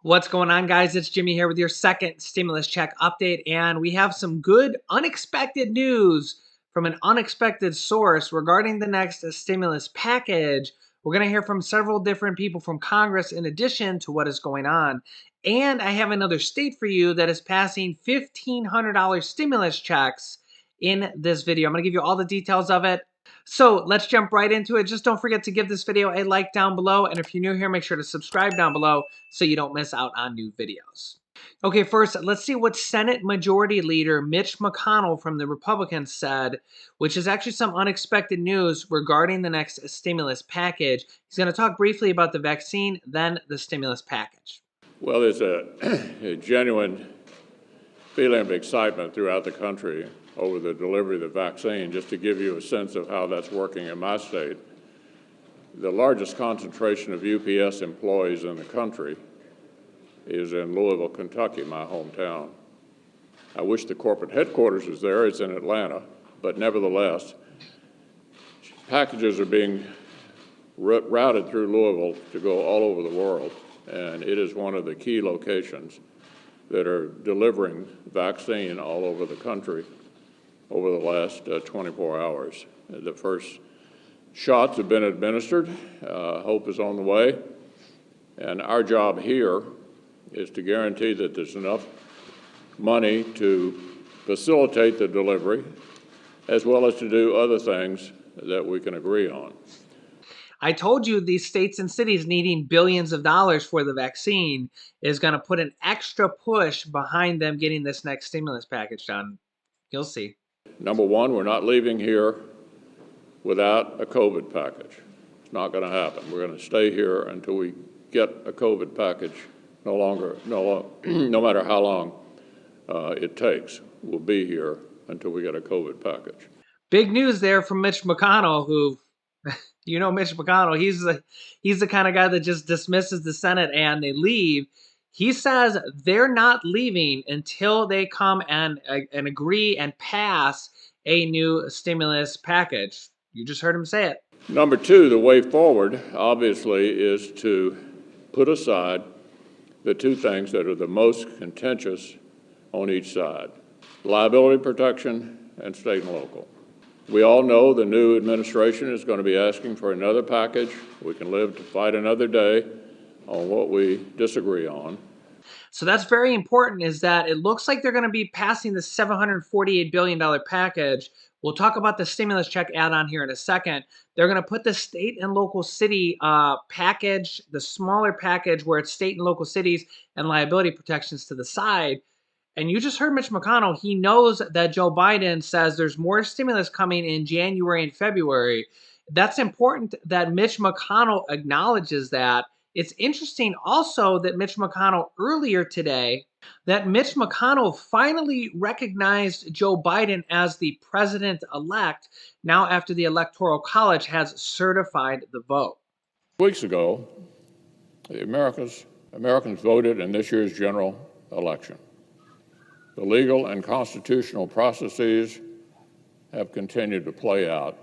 What's going on, guys? It's Jimmy here with your second stimulus check update, and we have some good unexpected news from an unexpected source regarding the next stimulus package. We're going to hear from several different people from Congress in addition to what is going on. And I have another state for you that is passing $1,500 stimulus checks in this video. I'm going to give you all the details of it. So let's jump right into it. Just don't forget to give this video a like down below. And if you're new here, make sure to subscribe down below so you don't miss out on new videos. Okay, first, let's see what Senate Majority Leader Mitch McConnell from the Republicans said, which is actually some unexpected news regarding the next stimulus package. He's going to talk briefly about the vaccine, then the stimulus package. Well, there's a genuine feeling of excitement throughout the country over the delivery of the vaccine. Just to give you a sense of how that's working in my state, the largest concentration of UPS employees in the country is in Louisville, Kentucky, my hometown. I wish the corporate headquarters was there. It's in Atlanta, but nevertheless, packages are being routed through Louisville to go all over the world, and it is one of the key locations that are delivering vaccine all over the country over the last 24 hours. The first shots have been administered. Hope is on the way. And our job here is to guarantee that there's enough money to facilitate the delivery, as well as to do other things that we can agree on. I told you these states and cities needing billions of dollars for the vaccine is going to put an extra push behind them getting this next stimulus package done. You'll see. Number one, we're not leaving here without a COVID package. It's not going to happen. We're going to stay here until we get a COVID package. No matter how long it takes, we'll be here until we get a COVID package. Big news there from Mitch McConnell, who, you know, Mitch McConnell, he's the kind of guy that just dismisses the Senate and they leave. He says they're not leaving until they come and agree and pass a new stimulus package. You just heard him say it. Number two, the way forward, obviously, is to put aside the two things that are the most contentious on each side: liability protection and state and local. We all know the new administration is going to be asking for another package. We can live to fight another day on what we disagree on. So that's very important, is that it looks like they're going to be passing the $748 billion package. We'll talk about the stimulus check add-on here in a second. They're going to put the state and local city package, the smaller package where it's state and local cities and liability protections, to the side. And you just heard Mitch McConnell. He knows that Joe Biden says there's more stimulus coming in January and February. That's important that Mitch McConnell acknowledges that. It's interesting also that Mitch McConnell finally recognized Joe Biden as the president-elect now after the Electoral College has certified the vote. Weeks ago, the Americans voted in this year's general election. The legal and constitutional processes have continued to play out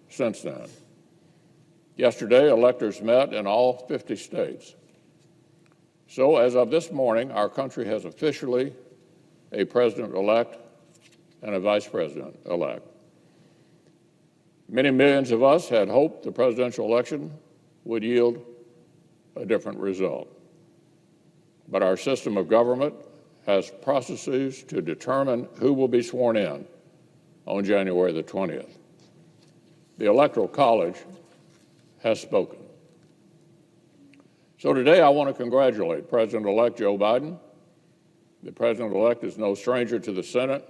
since then. Yesterday, electors met in all 50 states. So as of this morning, our country has officially a president-elect and a vice president-elect. Many millions of us had hoped the presidential election would yield a different result. But our system of government has processes to determine who will be sworn in on January the 20th. The Electoral College has spoken. So today I want to congratulate President-elect Joe Biden. The President-elect is no stranger to the Senate.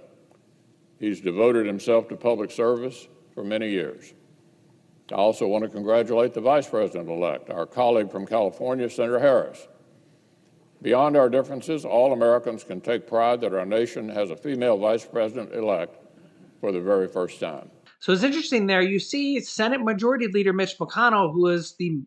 He's devoted himself to public service for many years. I also want to congratulate the Vice President-elect, our colleague from California, Senator Harris. Beyond our differences, all Americans can take pride that our nation has a female Vice President-elect for the very first time. So it's interesting there. You see Senate Majority Leader Mitch McConnell, who is the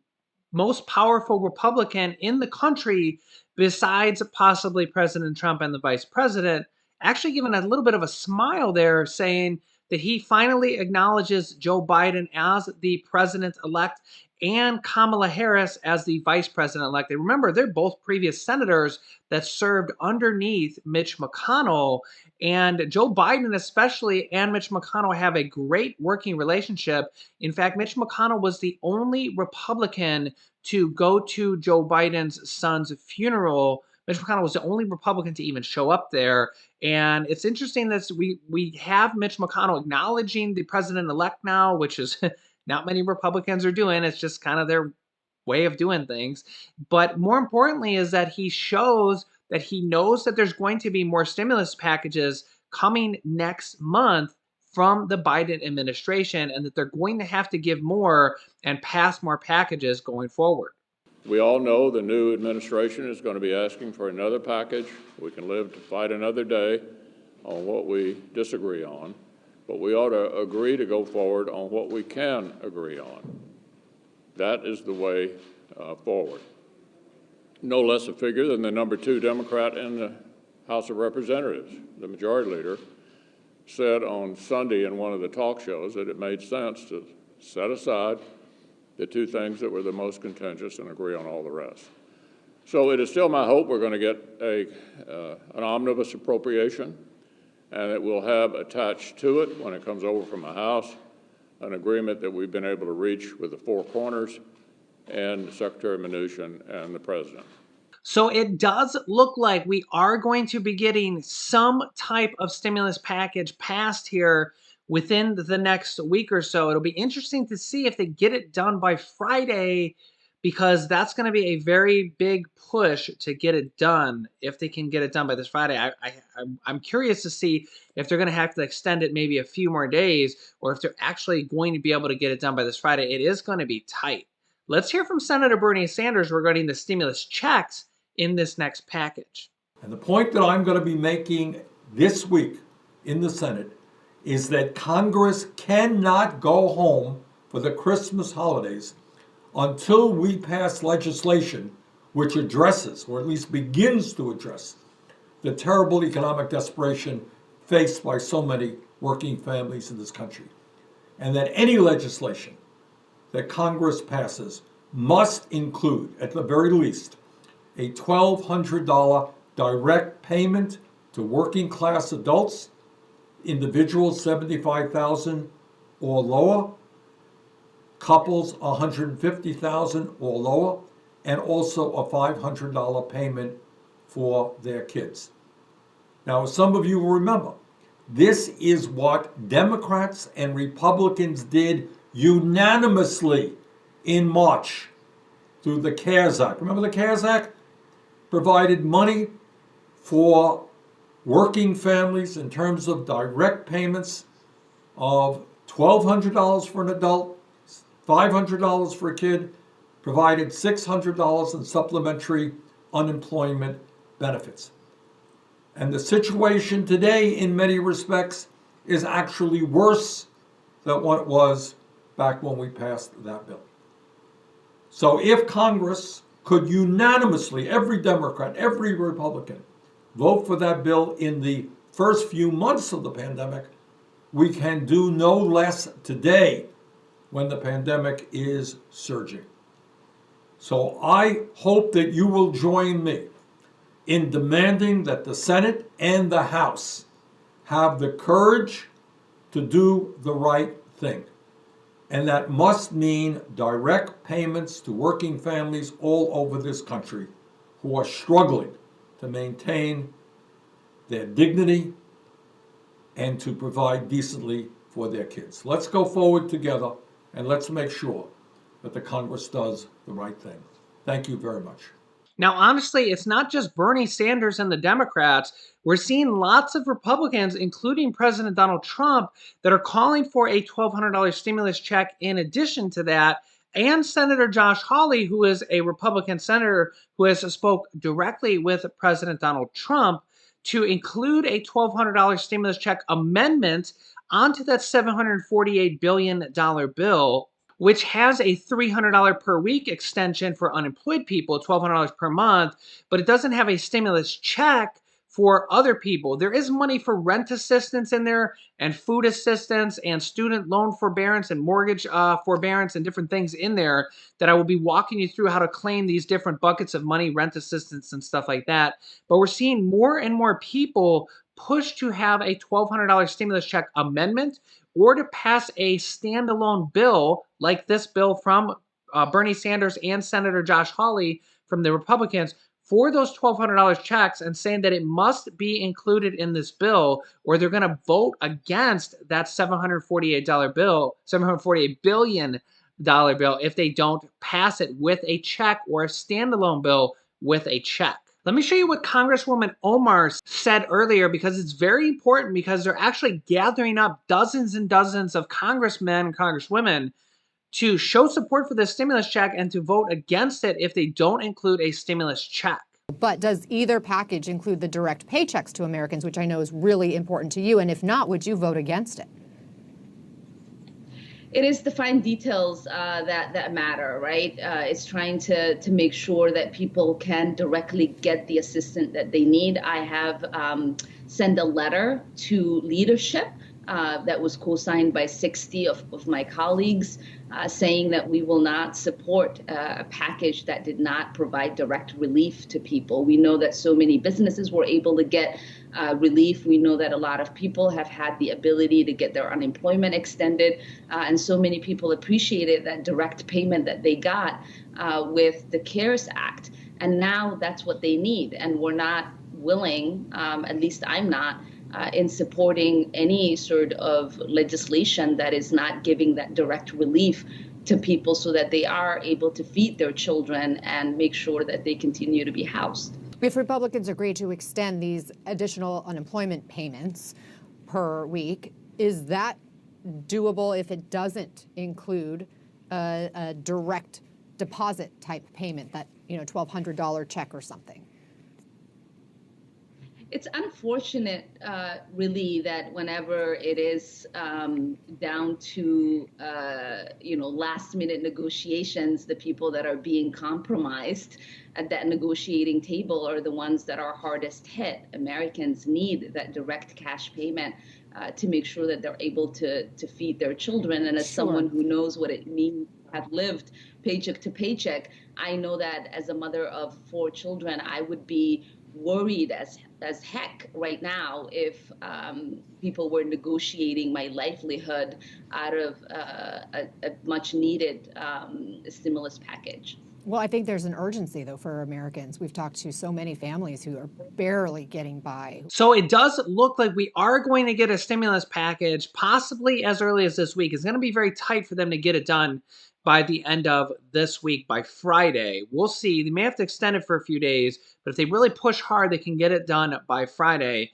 most powerful Republican in the country, besides possibly President Trump and the Vice President, actually giving a little bit of a smile there, saying that he finally acknowledges Joe Biden as the president-elect and Kamala Harris as the vice president-elect. Remember, they're both previous senators that served underneath Mitch McConnell. And Joe Biden, especially, and Mitch McConnell have a great working relationship. In fact, Mitch McConnell was the only Republican to go to Joe Biden's son's funeral. Mitch McConnell was the only Republican to even show up there. And it's interesting that we have Mitch McConnell acknowledging the president-elect now, which is not many Republicans are doing. It's just kind of their way of doing things. But more importantly is that he shows that he knows that there's going to be more stimulus packages coming next month from the Biden administration, and that they're going to have to give more and pass more packages going forward. We all know the new administration is going to be asking for another package. We can live to fight another day on what we disagree on, but we ought to agree to go forward on what we can agree on. That is the way forward. No less a figure than the number 2 Democrat in the House of Representatives, the majority leader, said on Sunday in one of the talk shows that it made sense to set aside the 2 things that were the most contentious and agree on all the rest. So it is still my hope we're going to get an omnibus appropriation, and it will have attached to it, when it comes over from the House, an agreement that we've been able to reach with the 4 corners and Secretary Mnuchin and the President. So it does look like we are going to be getting some type of stimulus package passed here within the next week or so. It'll be interesting to see if they get it done by Friday, because that's going to be a very big push to get it done. If they can get it done by this Friday, I'm curious to see if they're going to have to extend it maybe a few more days, or if they're actually going to be able to get it done by this Friday. It is going to be tight. Let's hear from Senator Bernie Sanders regarding the stimulus checks in this next package. And the point that I'm going to be making this week in the Senate is that Congress cannot go home for the Christmas holidays until we pass legislation which addresses, or at least begins to address, the terrible economic desperation faced by so many working families in this country. And that any legislation that Congress passes must include, at the very least, a $1,200 direct payment to working class adults, individuals $75,000 or lower, couples $150,000 or lower, and also a $500 payment for their kids. Now, as some of you will remember, this is what Democrats and Republicans did unanimously in March through the CARES Act. Remember the CARES Act? Provided money for working families in terms of direct payments of $1,200 for an adult, $500 for a kid, provided $600 in supplementary unemployment benefits. And the situation today, in many respects, is actually worse than what it was back when we passed that bill. So if Congress could unanimously, every Democrat, every Republican, vote for that bill in the first few months of the pandemic, we can do no less today when the pandemic is surging. So I hope that you will join me in demanding that the Senate and the House have the courage to do the right thing. And that must mean direct payments to working families all over this country who are struggling to maintain their dignity and to provide decently for their kids. Let's go forward together and let's make sure that the Congress does the right thing. Thank you very much. Now, honestly, it's not just Bernie Sanders and the Democrats. We're seeing lots of Republicans, including President Donald Trump, that are calling for a $1,200 stimulus check in addition to that. And Senator Josh Hawley, who is a Republican senator who has spoke directly with President Donald Trump to include a $1,200 stimulus check amendment onto that $748 billion bill, which has a $300 per week extension for unemployed people, $1,200 per month, but it doesn't have a stimulus check for other people. There is money for rent assistance in there, and food assistance, and student loan forbearance, and mortgage forbearance, and different things in there that I will be walking you through how to claim these different buckets of money, rent assistance, and stuff like that. But we're seeing more and more people push to have a $1,200 stimulus check amendment, or to pass a standalone bill like this bill from Bernie Sanders and Senator Josh Hawley from the Republicans for those $1,200 checks, and saying that it must be included in this bill, or they're going to vote against that $748 billion bill if they don't pass it with a check, or a standalone bill with a check. Let me show you what Congresswoman Omar said earlier, because it's very important, because they're actually gathering up dozens and dozens of congressmen and congresswomen to show support for this stimulus check and to vote against it if they don't include a stimulus check. But does either package include the direct paychecks to Americans, which I know is really important to you? And if not, would you vote against it? It is the fine details that matter, right? It's trying to make sure that people can directly get the assistance that they need. I have sent a letter to leadership that was co-signed by 60 of my colleagues, saying that we will not support a package that did not provide direct relief to people. We know that so many businesses were able to get relief. We know that a lot of people have had the ability to get their unemployment extended, and so many people appreciated that direct payment that they got with the CARES Act. And now that's what they need. And we're not willing, at least I'm not, in supporting any sort of legislation that is not giving that direct relief to people so that they are able to feed their children and make sure that they continue to be housed. If Republicans agree to extend these additional unemployment payments per week, is that doable if it doesn't include a direct deposit type payment, that $1,200 check or something? It's unfortunate, really, that whenever it is down to last-minute negotiations, the people that are being compromised at that negotiating table are the ones that are hardest hit. Americans need that direct cash payment to make sure that they're able to feed their children. And as someone who knows what it means to have lived paycheck to paycheck, I know that as a mother of 4 children, I would be worried as heck right now if people were negotiating my livelihood out of a much needed stimulus package. Well, I think there's an urgency, though, for Americans. We've talked to so many families who are barely getting by. So it does look like we are going to get a stimulus package possibly as early as this week. It's going to be very tight for them to get it done by the end of this week, by Friday. We'll see. They may have to extend it for a few days, but if they really push hard, they can get it done by Friday.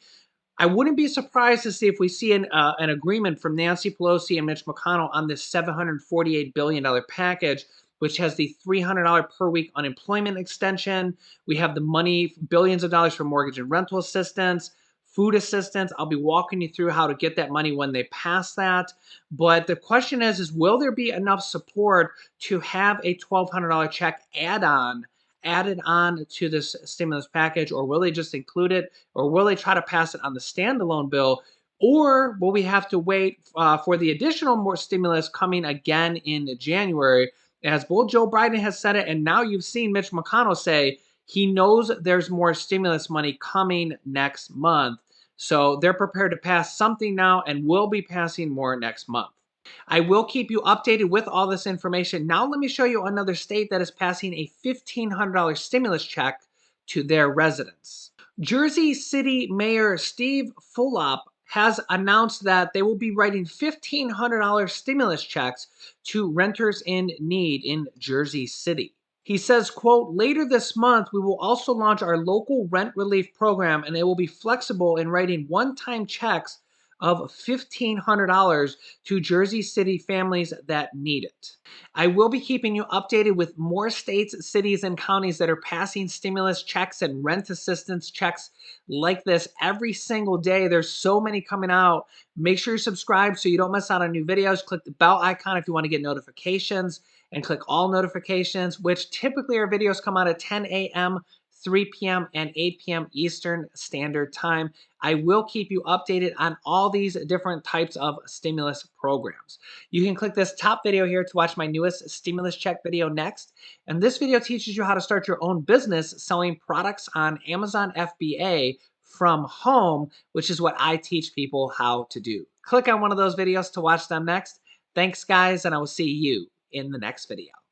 I wouldn't be surprised to see if we see an agreement from Nancy Pelosi and Mitch McConnell on this $748 billion package, which has the $300 per week unemployment extension. We have the money, billions of dollars for mortgage and rental assistance, food assistance. I'll be walking you through how to get that money when they pass that. But the question is will there be enough support to have a $1,200 check added on to this stimulus package, or will they just include it, or will they try to pass it on the standalone bill? Or will we have to wait for the additional more stimulus coming again in January? As both Joe Biden has said it, and now you've seen Mitch McConnell say he knows there's more stimulus money coming next month. So they're prepared to pass something now and will be passing more next month. I will keep you updated with all this information. Now let me show you another state that is passing a $1,500 stimulus check to their residents. Jersey City Mayor Steve Fulop has announced that they will be writing $1,500 stimulus checks to renters in need in Jersey City. He says, quote, later this month, we will also launch our local rent relief program, and it will be flexible in writing one-time checks of $1,500 to Jersey City families that need it. I will be keeping you updated with more states, cities, and counties that are passing stimulus checks and rent assistance checks like this every single day. There's so many coming out. Make sure you subscribe so you don't miss out on new videos. Click the bell icon if you want to get notifications, and click all notifications, which typically our videos come out at 10 a.m. 3 p.m. and 8 p.m. Eastern Standard Time. I will keep you updated on all these different types of stimulus programs. You can click this top video here to watch my newest stimulus check video next. And this video teaches you how to start your own business selling products on Amazon FBA from home, which is what I teach people how to do. Click on one of those videos to watch them next. Thanks, guys, and I will see you in the next video.